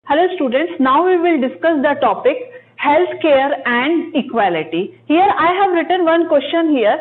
Hello students, now we will discuss the topic healthcare and equality. Here I have written one question here.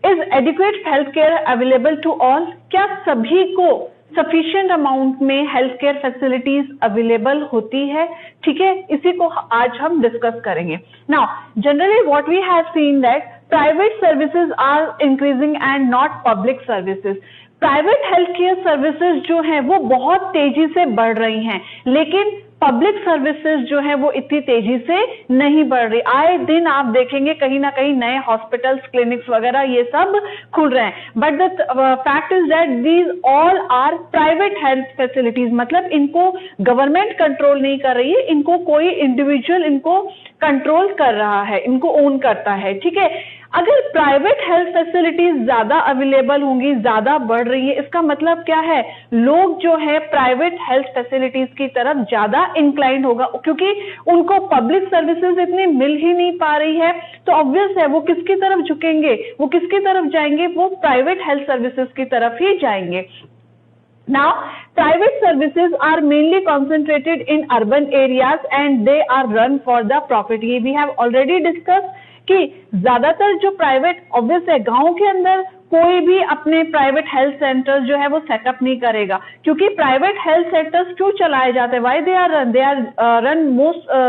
Is adequate healthcare available to all? क्या सभी को sufficient amount में healthcare facilities available होती है? ठीक है, इसी को आज हम discuss करेंगे. Now, generally what we have seen that private services are increasing and not public services. Private health care services जो हैं वो बहुत तेजी से बढ़ रही हैं, लेकिन पब्लिक सर्विसेज जो है वो इतनी तेजी से नहीं बढ़ रही. आए दिन आप देखेंगे कहीं ना कहीं नए हॉस्पिटल्स, क्लिनिक्स वगैरह ये सब खुल रहे हैं, but the fact is that these all are private health facilities. मतलब इनको गवर्नमेंट कंट्रोल नहीं कर रही है, इनको कोई इंडिविजुअल इनको कंट्रोल कर रहा है, इनको ओन करता है. ठीक है, अगर प्राइवेट हेल्थ फैसिलिटीज ज्यादा अवेलेबल होंगी, ज्यादा बढ़ रही है, इसका मतलब क्या है, लोग जो है प्राइवेट हेल्थ फैसिलिटीज की तरफ ज्यादा इंक्लाइंड होगा, क्योंकि उनको पब्लिक सर्विसेज इतनी मिल ही नहीं पा रही है. तो ऑब्वियस है वो किसकी तरफ झुकेंगे, वो किसकी तरफ जाएंगे, वो प्राइवेट हेल्थ सर्विसेज की तरफ ही जाएंगे. Now, private services are mainly concentrated in urban areas and they are run for the profit. ये we have already discussed कि ज्यादातर जो प्राइवेट, ऑब्वियस है गांव के अंदर कोई भी अपने प्राइवेट हेल्थ सेंटर्स जो है वो सेटअप नहीं करेगा, क्योंकि प्राइवेट हेल्थ सेंटर्स क्यों चलाए जाते हैं, why they are run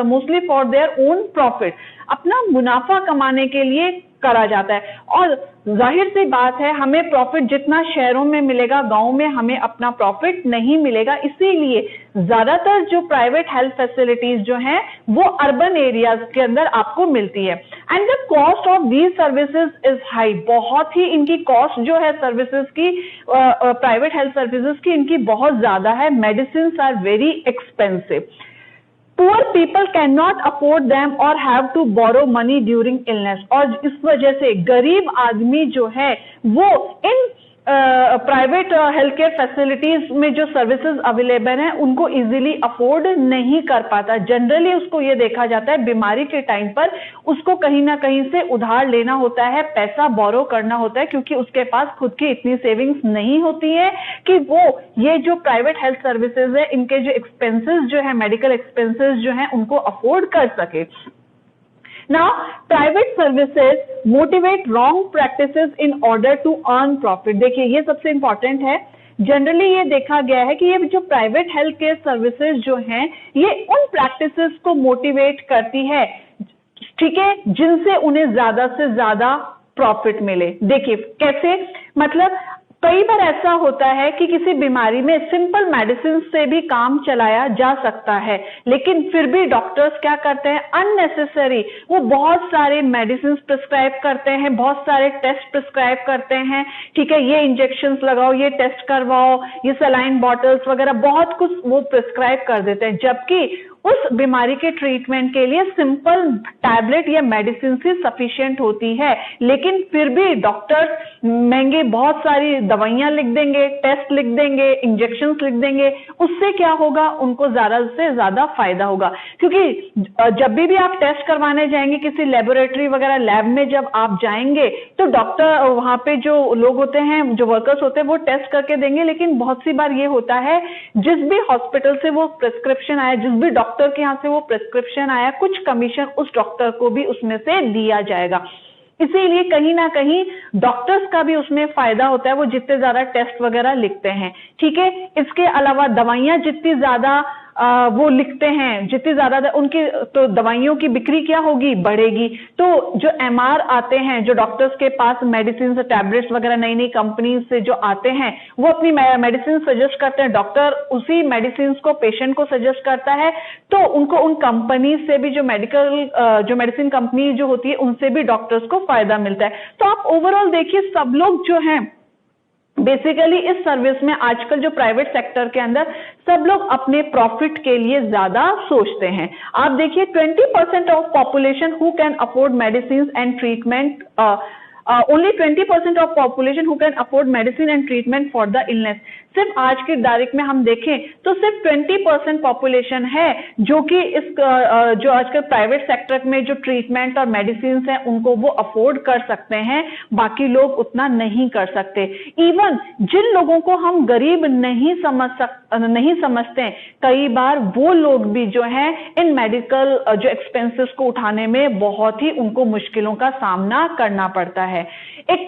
mostly for their own profit. अपना मुनाफा कमाने के लिए करा जाता है, और जाहिर सी बात है हमें प्रॉफिट जितना शहरों में मिलेगा, गांव में हमें अपना प्रॉफिट नहीं मिलेगा. इसीलिए ज्यादातर जो प्राइवेट हेल्थ फैसिलिटीज जो हैं वो अर्बन एरियाज के अंदर आपको मिलती है. And the cost of these services is high. बहुत ही इनकी कॉस्ट जो है सर्विसेज की, प्राइवेट हेल्थ सर्विसेज की, इनकी बहुत ज्यादा है. Medicine are very expensive. Poor people cannot afford them or have to borrow money during illness. और इस वजह से गरीब आदमी जो है वो in private health care facilities में जो सर्विसेज अवेलेबल हैं उनको इजीली अफोर्ड नहीं कर पाता. जनरली उसको ये देखा जाता है बीमारी के टाइम पर उसको कहीं ना कहीं से उधार लेना होता है, पैसा बोरो करना होता है, क्योंकि उसके पास खुद की इतनी सेविंग्स नहीं होती है कि वो ये जो प्राइवेट हेल्थ सर्विसेज है इनके जो एक्सपेंसेस जो है, मेडिकल एक्सपेंसेस जो है, उनको अफोर्ड कर सके. Now, private services motivate wrong practices in order to earn profit. देखिए ये सबसे इंपॉर्टेंट है. जनरली ये देखा गया है कि ये जो प्राइवेट हेल्थ केयर सर्विसेज जो हैं ये उन प्रैक्टिसेस को मोटिवेट करती है, ठीक है, जिनसे उन्हें ज्यादा से ज्यादा प्रॉफिट मिले. देखिए कैसे, मतलब कई बार ऐसा होता है कि किसी बीमारी में सिंपल मेडिसिन से भी काम चलाया जा सकता है, लेकिन फिर भी डॉक्टर्स क्या करते हैं, अननेसेसरी वो बहुत सारे मेडिसिन प्रिस्क्राइब करते हैं, बहुत सारे टेस्ट प्रिस्क्राइब करते हैं. ठीक है, ये इंजेक्शंस लगाओ, ये टेस्ट करवाओ, ये सलाइन बॉटल्स वगैरह बहुत कुछ वो प्रिस्क्राइब कर देते हैं, जबकि उस बीमारी के ट्रीटमेंट के लिए सिंपल टैबलेट या मेडिसिन ही सफिशिएंट होती है. लेकिन फिर भी डॉक्टर्स महंगे बहुत सारी दवाइयां लिख देंगे, टेस्ट लिख देंगे, इंजेक्शंस लिख देंगे. उससे क्या होगा, उनको ज्यादा से ज्यादा फायदा होगा, क्योंकि जब भी आप टेस्ट करवाने जाएंगे किसी लेबोरेटरी वगैरह लैब में, जब आप जाएंगे तो डॉक्टर वहां पे जो लोग होते हैं, जो वर्कर्स होते हैं, वो टेस्ट करके देंगे. लेकिन बहुत सी बार ये होता है जिस भी हॉस्पिटल से वो प्रिस्क्रिप्शन आया, जिस भी डॉक्टर के यहाँ से वो प्रिस्क्रिप्शन आया, कुछ कमीशन उस डॉक्टर को भी उसमें से दिया जाएगा. इसीलिए कहीं ना कहीं डॉक्टर्स का भी उसमें फायदा होता है, वो जितने ज्यादा टेस्ट वगैरह लिखते हैं. ठीक है, इसके अलावा दवाइयां जितनी ज्यादा वो लिखते हैं, जितनी ज्यादा उनकी, तो दवाइयों की बिक्री क्या होगी, बढ़ेगी. तो जो एमआर आते हैं, जो डॉक्टर्स के पास मेडिसिन, टैबलेट्स वगैरह नई नई कंपनी से जो आते हैं, वो अपनी मेडिसिन सजेस्ट करते हैं, डॉक्टर उसी मेडिसिन को पेशेंट को सजेस्ट करता है, तो उनको उन कंपनी से भी, जो मेडिसिन कंपनी जो होती है, उनसे भी डॉक्टर्स को फायदा मिलता है. तो आप ओवरऑल देखिए सब लोग जो हैं बेसिकली इस सर्विस में आजकल जो प्राइवेट सेक्टर के अंदर सब लोग अपने प्रॉफिट के लिए ज्यादा सोचते हैं. आप देखिए 20% of population who can afford medicine and treatment, only 20% of population who can afford medicine and treatment for the illness. सिर्फ आज की तारीख में हम देखें तो सिर्फ 20% पॉपुलेशन है जो कि इस जो आजकल प्राइवेट सेक्टर में जो ट्रीटमेंट और मेडिसिन हैं उनको वो अफोर्ड कर सकते हैं, बाकी लोग उतना नहीं कर सकते. इवन जिन लोगों को हम गरीब नहीं समझ सकते नहीं समझते हैं, कई बार वो लोग भी जो हैं इन मेडिकल जो एक्सपेंसेस को उठाने में बहुत ही उनको मुश्किलों का सामना करना पड़ता है। एक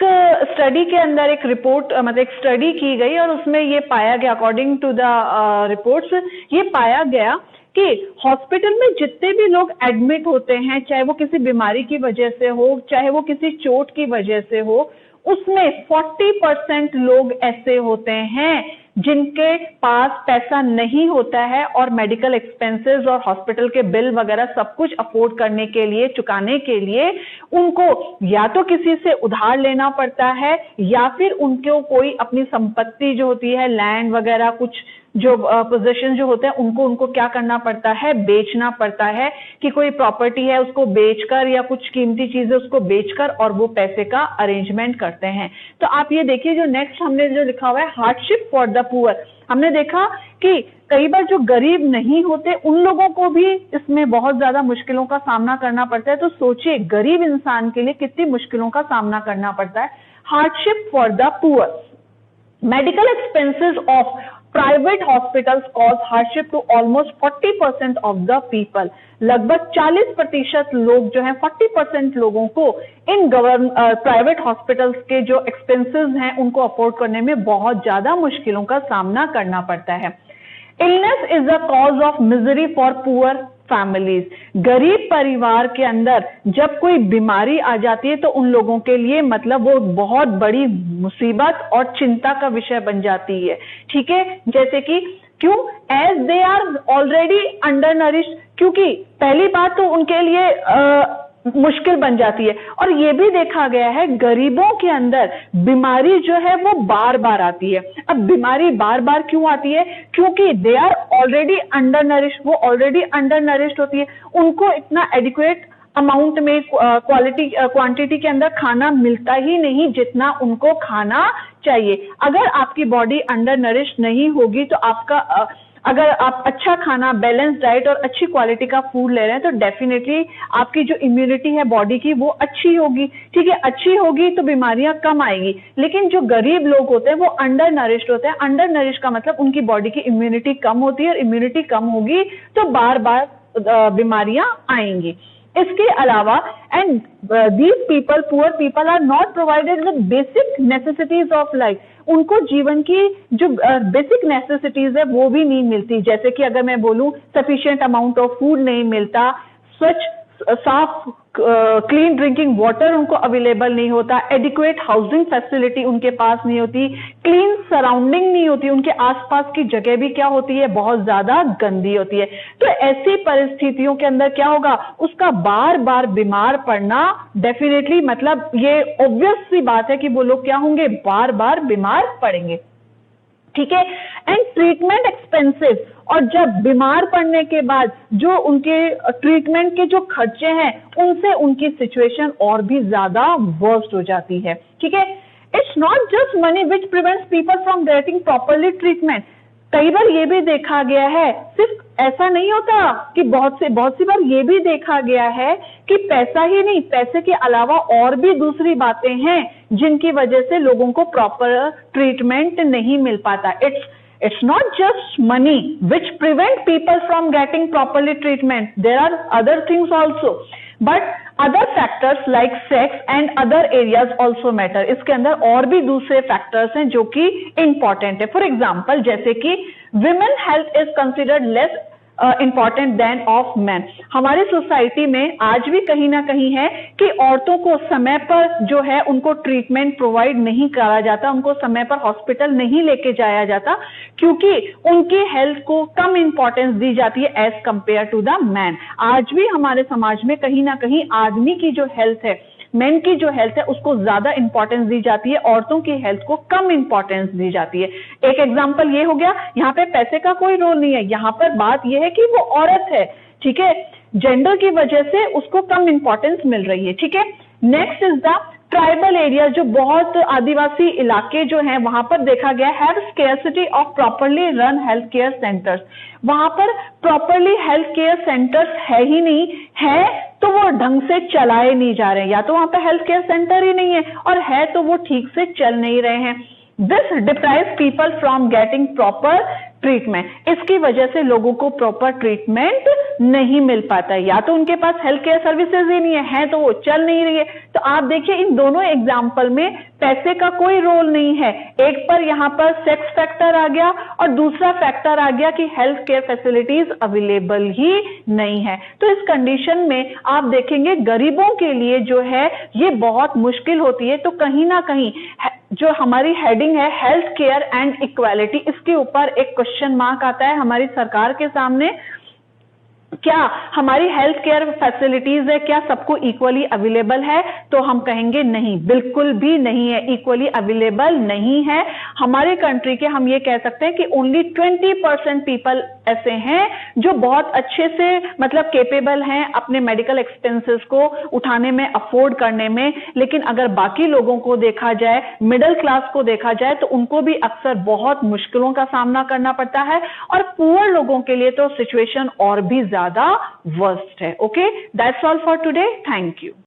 स्टडी के अंदर एक रिपोर्ट मतलब एक स्टडी की गई और उसमें ये पाया गया, अकॉर्डिंग टू द रिपोर्ट्स, ये पाया गया कि हॉस्पिटल में जितने भी लोग एडमिट होते हैं, चाहे वो किसी बीमारी की वजह से हो, चाहे वो किसी चोट की वजह से हो, उसमें 40% लोग ऐसे होते हैं जिनके पास पैसा नहीं होता है और मेडिकल एक्सपेंसेस और हॉस्पिटल के बिल वगैरह सब कुछ अफोर्ड करने के लिए, चुकाने के लिए उनको या तो किसी से उधार लेना पड़ता है या फिर उनको कोई अपनी संपत्ति जो होती है, लैंड वगैरह कुछ जो पोजीशन जो होते हैं उनको क्या करना पड़ता है, बेचना पड़ता है कि कोई प्रॉपर्टी है उसको बेचकर या कुछ कीमती चीजें उसको बेचकर और वो पैसे का अरेंजमेंट करते हैं। तो आप ये देखिए जो नेक्स्ट हमने जो लिखा हुआ है हार्डशिप फॉर द पुअर, हमने देखा कि कई बार जो गरीब नहीं होते उन लोगों को भी इसमें बहुत ज्यादा मुश्किलों का सामना करना पड़ता है। तो सोचिए गरीब इंसान के लिए कितनी मुश्किलों का सामना करना पड़ता है। Hardship for the poor, medical expenses of private hospitals cause hardship to almost 40% of the people. लगभग 40% लोग जो हैं, 40% लोगों को इन प्राइवेट हॉस्पिटल्स के जो एक्सपेंसेस हैं उनको अफोर्ड करने में बहुत ज्यादा मुश्किलों का सामना करना पड़ता है। Illness is the cause of misery for poor families, गरीब परिवार के अंदर जब कोई बीमारी आ जाती है तो उन लोगों के लिए मतलब वो बहुत बड़ी मुसीबत और चिंता का विषय बन जाती है। ठीक है, जैसे कि क्यों, as they are already undernourished, क्योंकि पहली बात तो उनके लिए मुश्किल बन जाती है। और ये भी देखा गया है गरीबों के अंदर बीमारी जो है वो बार बार आती है। अब बीमारी बार बार क्यों आती है, क्योंकि they are already undernourished, वो ऑलरेडी अंडर नरिश्ड होती है, उनको इतना एडिक्वेट अमाउंट में क्वांटिटी के अंदर खाना मिलता ही नहीं जितना उनको खाना चाहिए। अगर आपकी बॉडी अंडर नरिश्ड नहीं होगी तो आपका अगर आप अच्छा खाना, बैलेंस डाइट और अच्छी क्वालिटी का फूड ले रहे हैं तो डेफिनेटली आपकी जो इम्यूनिटी है बॉडी की वो अच्छी होगी। ठीक है, अच्छी होगी तो बीमारियां कम आएगी। लेकिन जो गरीब लोग होते हैं वो अंडर नरिश्ड होते हैं। अंडर नरिश्ड का मतलब उनकी बॉडी की इम्यूनिटी कम होती है और इम्यूनिटी कम होगी तो बार बार बीमारियां आएंगी। इसके अलावा and these people, poor people are not provided with basic necessities of life, उनको जीवन की जो बेसिक नेसेसिटीज है वो भी नहीं मिलती। जैसे कि अगर मैं बोलूं सफिशिएंट अमाउंट ऑफ फूड नहीं मिलता, स्वच्छ साफ क्लीन ड्रिंकिंग वाटर उनको अवेलेबल नहीं होता, एडिक्वेट हाउसिंग फैसिलिटी उनके पास नहीं होती, क्लीन सराउंडिंग नहीं होती, उनके आसपास की जगह भी क्या होती है, बहुत ज्यादा गंदी होती है। तो ऐसी परिस्थितियों के अंदर क्या होगा, उसका बार बार बीमार पड़ना डेफिनेटली मतलब ये ऑब्वियस सी बात है कि वो लोग क्या होंगे, बार बार बीमार पड़ेंगे। ठीक है, एंड ट्रीटमेंट एक्सपेंसिव, और जब बीमार पड़ने के बाद जो उनके ट्रीटमेंट के जो खर्चे हैं उनसे उनकी सिचुएशन और भी ज्यादा वर्स्ट हो जाती है। ठीक है, it's not just money which prevents people from getting properly treatment. कई बार ये भी देखा गया है, सिर्फ ऐसा नहीं होता कि बहुत सी बार ये भी देखा गया है कि पैसा ही नहीं, पैसे के अलावा और भी दूसरी बातें हैं जिनकी वजह से लोगों को प्रॉपर ट्रीटमेंट नहीं मिल पाता। It's not just money which prevent people from getting properly treatment. There are other things also, but other factors like sex and other areas also matter. इसके अंदर और भी दूसरे factors हैं जो कि important है। For example, जैसे कि women health is considered less important than of men. हमारी सोसाइटी में आज भी कहीं ना कहीं है कि औरतों को समय पर जो है उनको ट्रीटमेंट प्रोवाइड नहीं करा जाता, उनको समय पर हॉस्पिटल नहीं लेके जाया जाता क्योंकि उनकी हेल्थ को कम इंपॉर्टेंस दी जाती है as compare to the man. आज भी हमारे समाज में कहीं ना कहीं आदमी की जो हेल्थ है, मेन की जो हेल्थ है उसको ज्यादा इंपॉर्टेंस दी जाती है, औरतों की हेल्थ को कम इंपॉर्टेंस दी जाती है। एक एग्जांपल ये हो गया, यहाँ पे पैसे का कोई रोल नहीं है, यहाँ पर बात ये है कि वो औरत है। ठीक है, जेंडर की वजह से उसको कम इंपॉर्टेंस मिल रही है। ठीक है, next is the tribal area, जो बहुत आदिवासी इलाके जो हैं वहां पर देखा गया have scarcity of properly run health care centres. वहां पर प्रॉपरली हेल्थ केयर सेंटर्स है ही नहीं, है तो वो ढंग से चलाए नहीं जा रहे हैं, या तो वहां पर हेल्थ केयर सेंटर ही नहीं है और है तो वो ठीक से चल नहीं रहे हैं। This deprives people from getting proper treatment. इसकी वजह से लोगों को प्रॉपर ट्रीटमेंट नहीं मिल पाता है, या तो उनके पास हेल्थ केयर सर्विसेज ही नहीं है तो वो चल नहीं रही है। तो आप देखिए इन दोनों एग्जाम्पल में पैसे का कोई रोल नहीं है। एक पर यहाँ पर सेक्स फैक्टर आ गया और दूसरा फैक्टर आ गया कि हेल्थ केयर फैसिलिटीज अवेलेबल ही नहीं है। तो इस कंडीशन में आप देखेंगे गरीबों के लिए जो है ये बहुत मुश्किल होती है। तो कहीं ना कहीं जो हमारी हेडिंग है हेल्थ केयर एंड इक्वालिटी, इसके ऊपर एक क्वेश्चन मार्क आता है हमारी सरकार के सामने। क्या हमारी हेल्थ केयर फैसिलिटीज है, क्या सबको इक्वली अवेलेबल है? तो हम कहेंगे नहीं, बिल्कुल भी नहीं है, इक्वली अवेलेबल नहीं है। हमारे कंट्री के हम ये कह सकते हैं कि ओनली 20% पीपल ऐसे हैं जो बहुत अच्छे से मतलब केपेबल हैं अपने मेडिकल एक्सपेंसेस को उठाने में, अफोर्ड करने में। लेकिन अगर बाकी लोगों को देखा जाए, मिडिल क्लास को देखा जाए, तो उनको भी अक्सर बहुत मुश्किलों का सामना करना पड़ता है और पुअर लोगों के लिए तो सिचुएशन और भी ज्यादा वर्स्ट है। Okay, that's all for today, thank you.